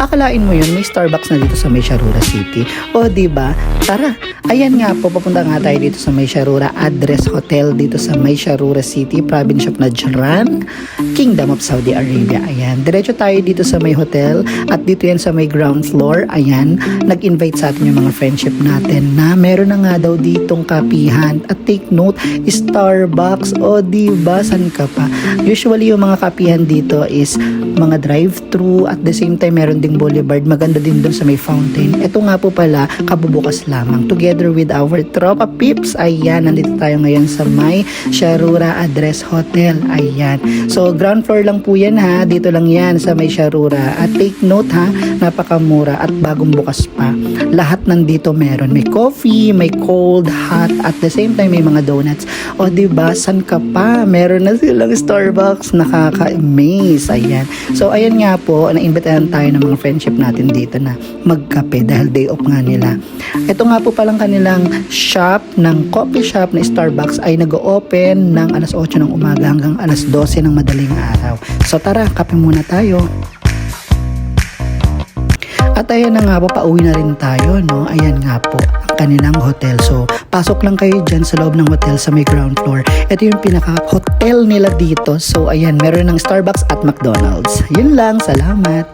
Akalain mo yun, may Starbucks na dito sa May Sharura City. O diba? Tara, ayan nga po, papunta nga tayo dito sa May Sharura Address Hotel dito sa May Sharura City, Province of Najran, Kingdom of Saudi Arabia. Ayan, diretso tayo dito sa may hotel at dito yan sa may ground floor. Ayan, nag-invite sa atin yung mga friendship natin na meron na nga daw ditong kapihan. At take note, Starbucks. O diba, san ka pa? Usually yung mga kapihan dito is mga drive-thru at the same time meron ding boulevard. Maganda din doon sa may fountain. Ito nga po pala, kabubukas lamang. Together with our tropa peeps, ayan, nandito tayo ngayon sa May Sharura Address Hotel. Ayan. So, ground floor lang po yan ha. Dito lang yan sa May Sharura. At take note ha, napakamura at bagong bukas pa. Lahat nandito meron. May coffee, may cold, hot, at the same time may mga donuts. O diba, san ka pa? Meron na silang Starbucks. Nakaka-amaze. Ayan. So, ayan nga po, na-invitahan tayo ng mga friendship natin dito na magkape dahil day off nga nila. Ito nga po palang kanilang shop ng coffee shop na Starbucks ay nag-open ng alas 8 ng umaga hanggang alas 12 ng madaling araw. So, tara, kape muna tayo. At ayan na nga po, pauwi na rin tayo, no? Ayan nga po, ang kanilang hotel. So, pasok lang kayo dyan sa loob ng hotel sa may ground floor. Ito yung pinaka-hotel nila dito. So, ayan, meron ng Starbucks at McDonald's. Yun lang, salamat!